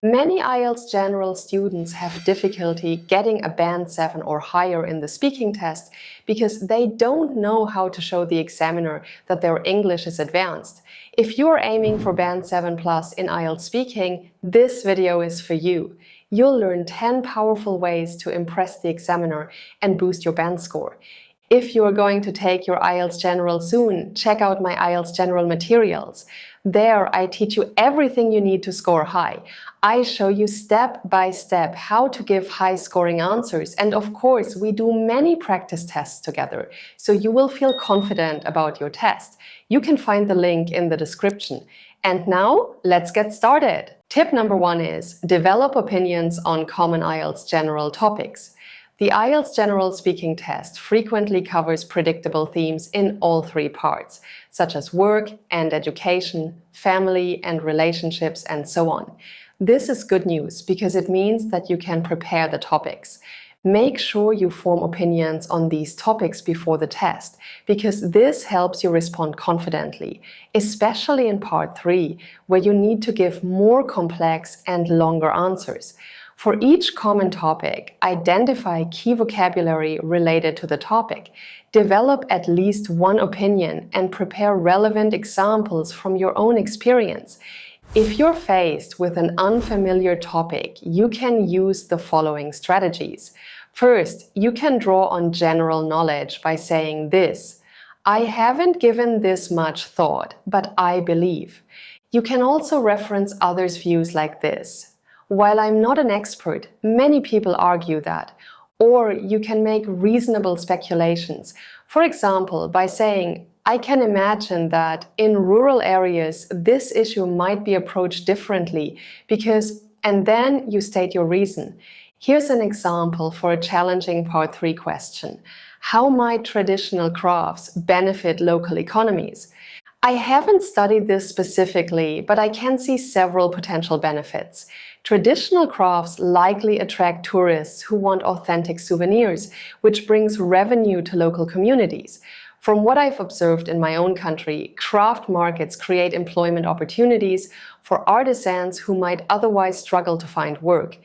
Many IELTS General students have difficulty getting a Band 7 or higher in the speaking test because they don't know how to show the examiner that their English is advanced. If you're aiming for Band 7 plus in IELTS Speaking, this video is for you. You'll learn 10 powerful ways to impress the examiner and boost your band score. If you're going to take your IELTS General soon, check out my IELTS General materials. There, I teach you everything you need to score high. I show you step by step how to give high-scoring answers, and of course, we do many practice tests together, so you will feel confident about your test. You can find the link in the description. And now, let's get started. Tip number 1 is develop opinions on common IELTS General topics. The IELTS General Speaking test frequently covers predictable themes in all 3 parts, such as work and education, family and relationships, and so on. This is good news because it means that you can prepare the topics. Make sure you form opinions on these topics before the test, because this helps you respond confidently, especially in part 3, where you need to give more complex and longer answers. For each common topic, identify key vocabulary related to the topic, develop at least one opinion, and prepare relevant examples from your own experience. If you're faced with an unfamiliar topic, you can use the following strategies. First, you can draw on general knowledge by saying this: I haven't given this much thought, but I believe. You can also reference others' views like this: while I'm not an expert, many people argue that. Or you can make reasonable speculations. For example, by saying, I can imagine that in rural areas, this issue might be approached differently because, and then you state your reason. Here's an example for a challenging part 3 question. How might traditional crafts benefit local economies? I haven't studied this specifically, but I can see several potential benefits. Traditional crafts likely attract tourists who want authentic souvenirs, which brings revenue to local communities. From what I've observed in my own country, craft markets create employment opportunities for artisans who might otherwise struggle to find work.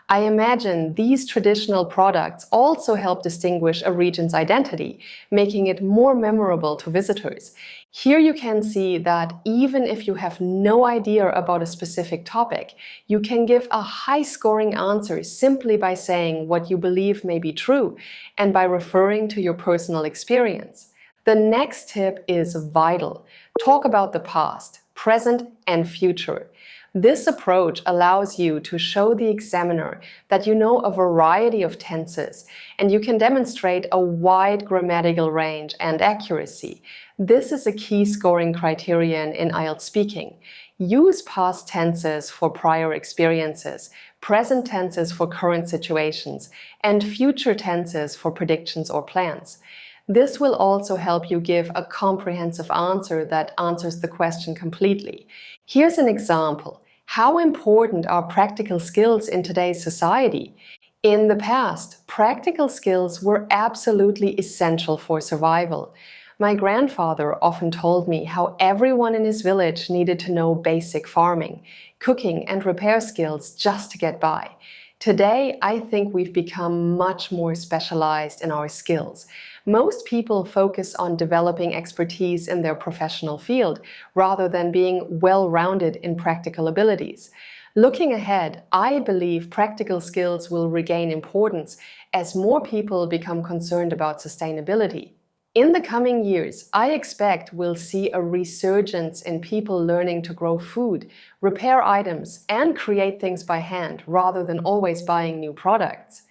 I imagine these traditional products also help distinguish a region's identity, making it more memorable to visitors. Here you can see that even if you have no idea about a specific topic, you can give a high-scoring answer simply by saying what you believe may be true and by referring to your personal experience. The next tip is vital. Talk about the past, present, and future. This approach allows you to show the examiner that you know a variety of tenses, and you can demonstrate a wide grammatical range and accuracy. This is a key scoring criterion in IELTS Speaking. Use past tenses for prior experiences, present tenses for current situations, and future tenses for predictions or plans. This will also help you give a comprehensive answer that answers the question completely. Here's an example. How important are practical skills in today's society? In the past, practical skills were absolutely essential for survival. My grandfather often told me how everyone in his village needed to know basic farming, cooking, and repair skills just to get by. Today, I think we've become much more specialized in our skills. Most people focus on developing expertise in their professional field rather than being well-rounded in practical abilities. Looking ahead, I believe practical skills will regain importance as more people become concerned about sustainability. In the coming years, I expect we'll see a resurgence in people learning to grow food, repair items, and create things by hand rather than always buying new products.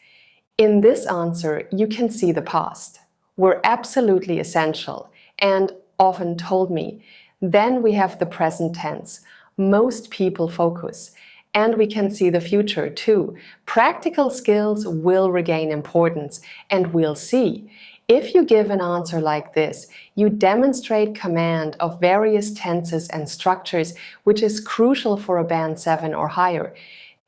In this answer, you can see the past. We're absolutely essential and often told me. Then we have the present tense. Most people focus. And we can see the future too. Practical skills will regain importance, and we'll see. If you give an answer like this, you demonstrate command of various tenses and structures, which is crucial for a Band 7 or higher.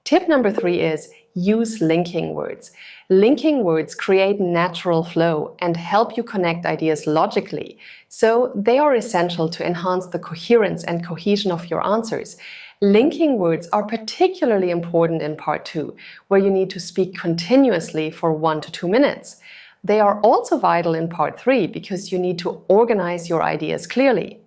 Tip number 3 is use linking words. Linking words create natural flow and help you connect ideas logically. So they are essential to enhance the coherence and cohesion of your answers. Linking words are particularly important in part 2, where you need to speak continuously for 1 to 2 minutes. They are also vital in part 3 because you need to organize your ideas clearly.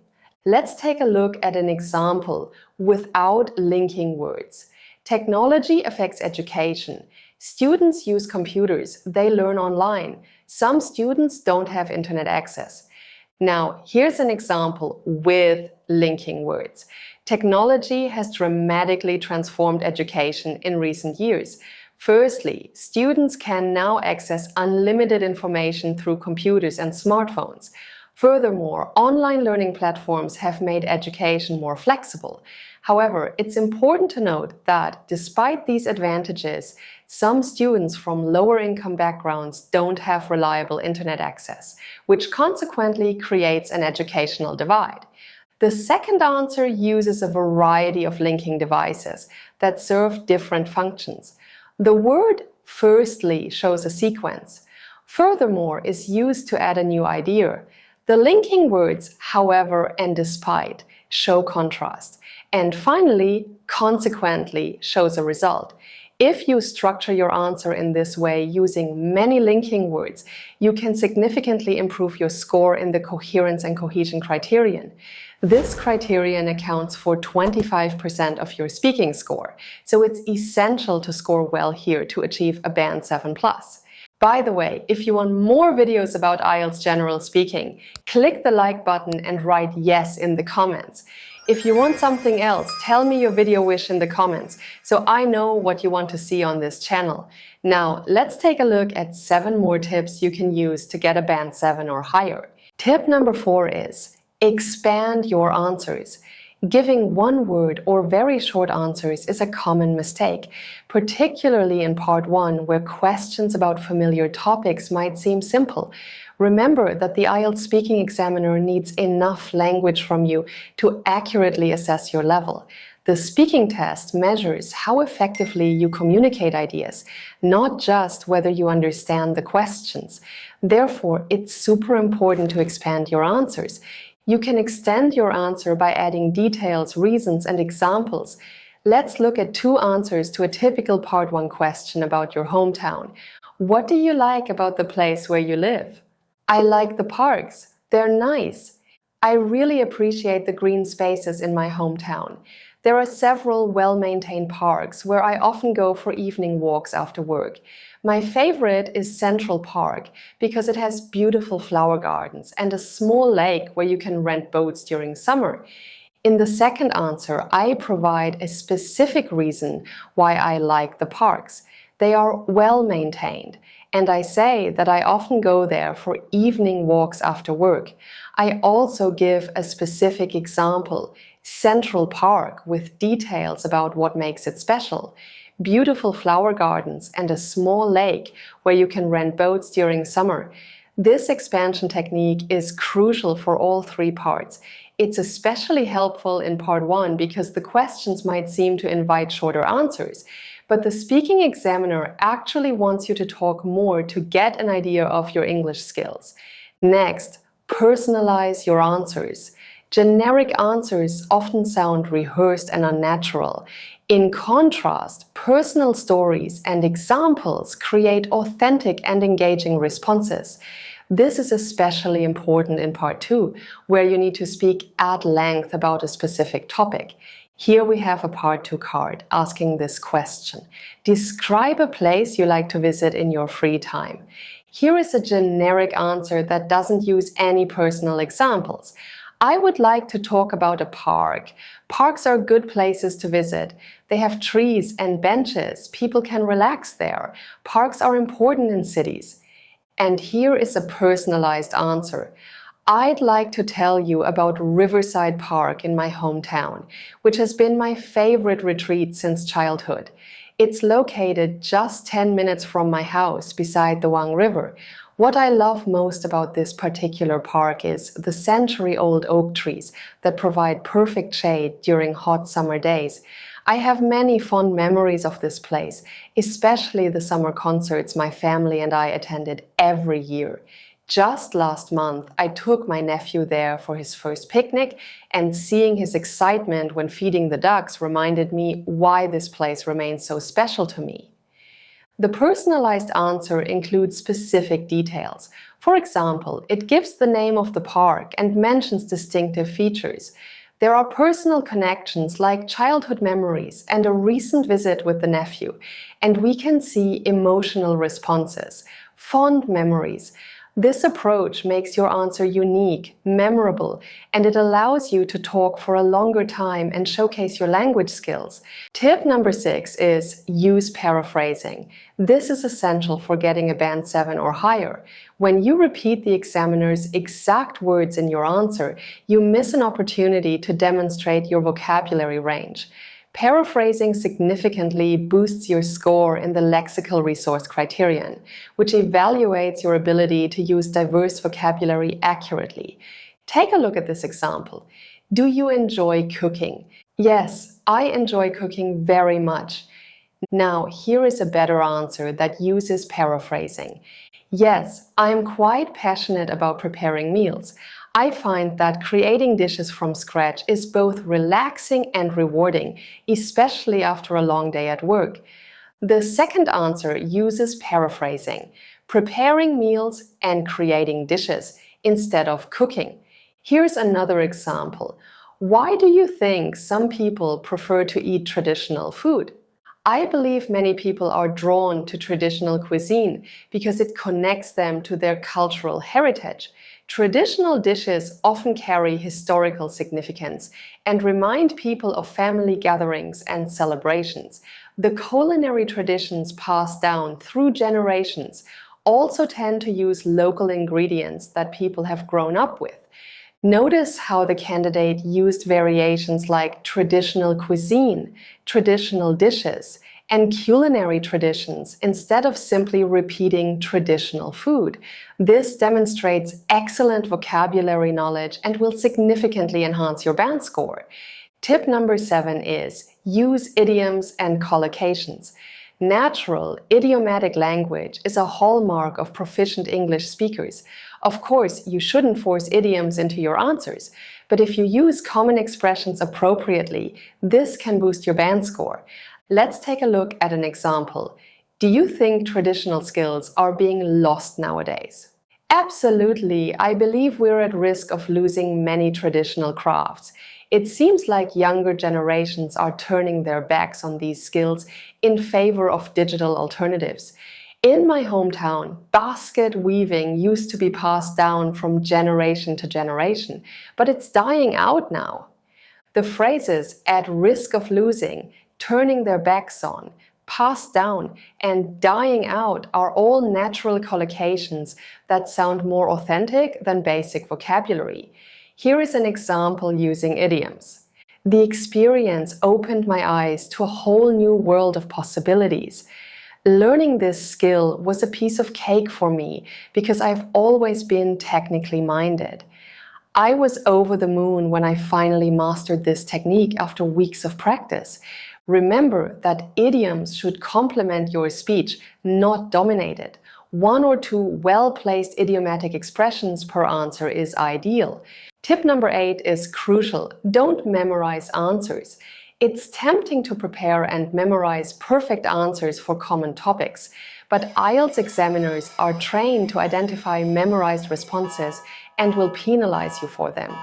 Let's take a look at an example without linking words. Technology affects education. Students use computers, they learn online. Some students don't have internet access. Now, here's an example with linking words. Technology has dramatically transformed education in recent years. Firstly, students can now access unlimited information through computers and smartphones. Furthermore, online learning platforms have made education more flexible. However, it's important to note that despite these advantages, some students from lower income backgrounds don't have reliable internet access, which consequently creates an educational divide. The second answer uses a variety of linking devices that serve different functions. The word firstly shows a sequence. Furthermore is used to add a new idea. The linking words, however and despite, show contrast. And finally, consequently shows a result. If you structure your answer in this way using many linking words, you can significantly improve your score in the coherence and cohesion criterion. This criterion accounts for 25% of your speaking score, so it's essential to score well here to achieve a band 7+. By the way, if you want more videos about IELTS General Speaking, click the like button and write yes in the comments. If you want something else, tell me your video wish in the comments, so I know what you want to see on this channel. Now, let's take a look at 7 more tips you can use to get a band 7 or higher. Tip number 4 is expand your answers. Giving one word or very short answers is a common mistake, particularly in part 1, where questions about familiar topics might seem simple. Remember that the IELTS speaking examiner needs enough language from you to accurately assess your level. The speaking test measures how effectively you communicate ideas, not just whether you understand the questions. Therefore, it's super important to expand your answers. You can extend your answer by adding details, reasons, and examples. Let's look at 2 answers to a typical part 1 question about your hometown. What do you like about the place where you live? I like the parks. They're nice. I really appreciate the green spaces in my hometown. There are several well-maintained parks where I often go for evening walks after work. My favorite is Central Park because it has beautiful flower gardens and a small lake where you can rent boats during summer. In the second answer, I provide a specific reason why I like the parks. They are well-maintained, and I say that I often go there for evening walks after work. I also give a specific example, Central Park, with details about what makes it special. Beautiful flower gardens and a small lake where you can rent boats during summer. This expansion technique is crucial for all 3 parts. It's especially helpful in part 1 because the questions might seem to invite shorter answers. But the speaking examiner actually wants you to talk more to get an idea of your English skills. Next, personalize your answers. Generic answers often sound rehearsed and unnatural. In contrast, personal stories and examples create authentic and engaging responses. This is especially important in part 2, where you need to speak at length about a specific topic. Here we have a part 2 card asking this question. Describe a place you like to visit in your free time. Here is a generic answer that doesn't use any personal examples. I would like to talk about a park. Parks are good places to visit. They have trees and benches. People can relax there. Parks are important in cities. And here is a personalized answer. I'd like to tell you about Riverside Park in my hometown, which has been my favorite retreat since childhood. It's located just 10 minutes from my house beside the Wang River. What I love most about this particular park is the century-old oak trees that provide perfect shade during hot summer days. I have many fond memories of this place, especially the summer concerts my family and I attended every year. Just last month, I took my nephew there for his first picnic, and seeing his excitement when feeding the ducks reminded me why this place remains so special to me. The personalized answer includes specific details. For example, it gives the name of the park and mentions distinctive features. There are personal connections like childhood memories and a recent visit with the nephew, and we can see emotional responses, fond memories. This approach makes your answer unique, memorable, and it allows you to talk for a longer time and showcase your language skills. Tip number 6 is use paraphrasing. This is essential for getting a band 7 or higher. When you repeat the examiner's exact words in your answer, you miss an opportunity to demonstrate your vocabulary range. Paraphrasing significantly boosts your score in the lexical resource criterion, which evaluates your ability to use diverse vocabulary accurately. Take a look at this example. Do you enjoy cooking? Yes, I enjoy cooking very much. Now, here is a better answer that uses paraphrasing. Yes, I am quite passionate about preparing meals. I find that creating dishes from scratch is both relaxing and rewarding, especially after a long day at work. The second answer uses paraphrasing, preparing meals and creating dishes instead of cooking. Here's another example. Why do you think some people prefer to eat traditional food? I believe many people are drawn to traditional cuisine because it connects them to their cultural heritage. Traditional dishes often carry historical significance and remind people of family gatherings and celebrations. The culinary traditions passed down through generations also tend to use local ingredients that people have grown up with. Notice how the candidate used variations like traditional cuisine, traditional dishes, and culinary traditions instead of simply repeating traditional food. This demonstrates excellent vocabulary knowledge and will significantly enhance your band score. Tip number 7 is use idioms and collocations. Natural, idiomatic language is a hallmark of proficient English speakers. Of course, you shouldn't force idioms into your answers, but if you use common expressions appropriately, this can boost your band score. Let's take a look at an example. Do you think traditional skills are being lost nowadays? Absolutely, I believe we're at risk of losing many traditional crafts. It seems like younger generations are turning their backs on these skills in favor of digital alternatives. In my hometown, basket weaving used to be passed down from generation to generation, but it's dying out now. The phrases "at risk of losing," "turning their backs on," "passed down," and "dying out" are all natural collocations that sound more authentic than basic vocabulary. Here is an example using idioms. The experience opened my eyes to a whole new world of possibilities. Learning this skill was a piece of cake for me because I've always been technically minded. I was over the moon when I finally mastered this technique after weeks of practice. Remember that idioms should complement your speech, not dominate it. 1 or 2 well-placed idiomatic expressions per answer is ideal. Tip number 8 is crucial. Don't memorize answers. It's tempting to prepare and memorize perfect answers for common topics, but IELTS examiners are trained to identify memorized responses and will penalize you for them.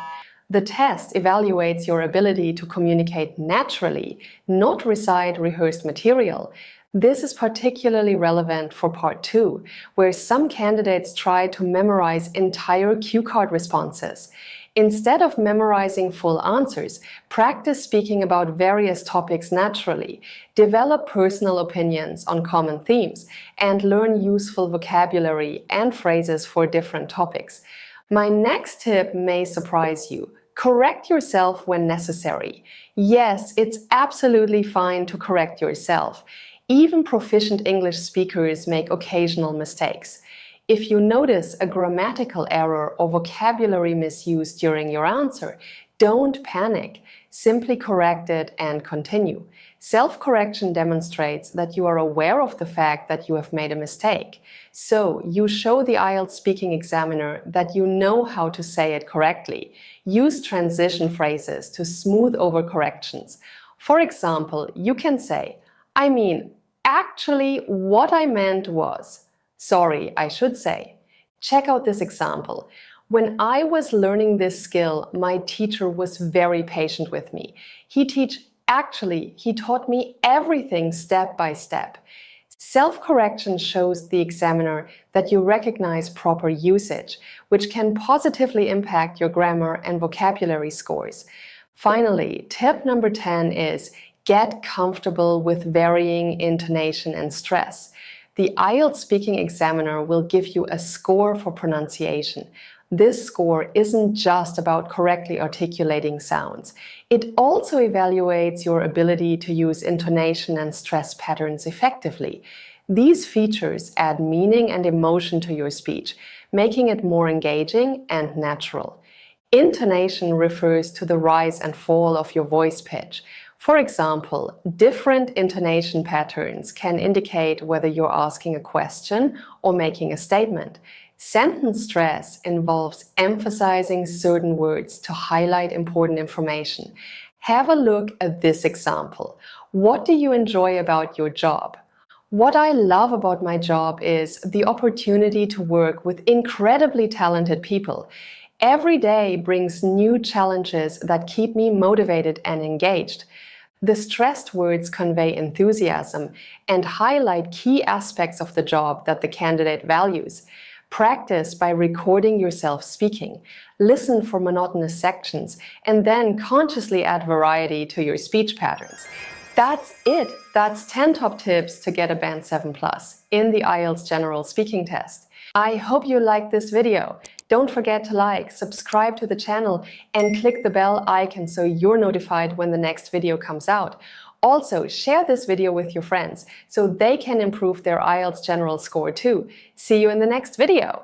The test evaluates your ability to communicate naturally, not recite rehearsed material. This is particularly relevant for Part 2, where some candidates try to memorize entire cue card responses. Instead of memorizing full answers, practice speaking about various topics naturally, develop personal opinions on common themes, and learn useful vocabulary and phrases for different topics. My next tip may surprise you. Correct yourself when necessary. Yes, it's absolutely fine to correct yourself. Even proficient English speakers make occasional mistakes. If you notice a grammatical error or vocabulary misuse during your answer, don't panic. Simply correct it and continue. Self-correction demonstrates that you are aware of the fact that you have made a mistake. So you show the IELTS speaking examiner that you know how to say it correctly. Use transition phrases to smooth over corrections. For example, you can say, I mean, actually, what I meant was, sorry, I should say. Check out this example. When I was learning this skill, my teacher was very patient with me. He taught me everything step by step. Self-correction shows the examiner that you recognize proper usage, which can positively impact your grammar and vocabulary scores. Finally, tip number 10 is get comfortable with varying intonation and stress. The IELTS speaking examiner will give you a score for pronunciation. This score isn't just about correctly articulating sounds. It also evaluates your ability to use intonation and stress patterns effectively. These features add meaning and emotion to your speech, making it more engaging and natural. Intonation refers to the rise and fall of your voice pitch. For example, different intonation patterns can indicate whether you're asking a question or making a statement. Sentence stress involves emphasizing certain words to highlight important information. Have a look at this example. What do you enjoy about your job? What I love about my job is the opportunity to work with incredibly talented people. Every day brings new challenges that keep me motivated and engaged. The stressed words convey enthusiasm and highlight key aspects of the job that the candidate values. Practice by recording yourself speaking. Listen for monotonous sections and then consciously add variety to your speech patterns. That's it. That's 10 top tips to get a Band 7+ in the IELTS General Speaking Test. I hope you liked this video. Don't forget to like, subscribe to the channel and click the bell icon so you're notified when the next video comes out. Also, share this video with your friends so they can improve their IELTS General score too. See you in the next video!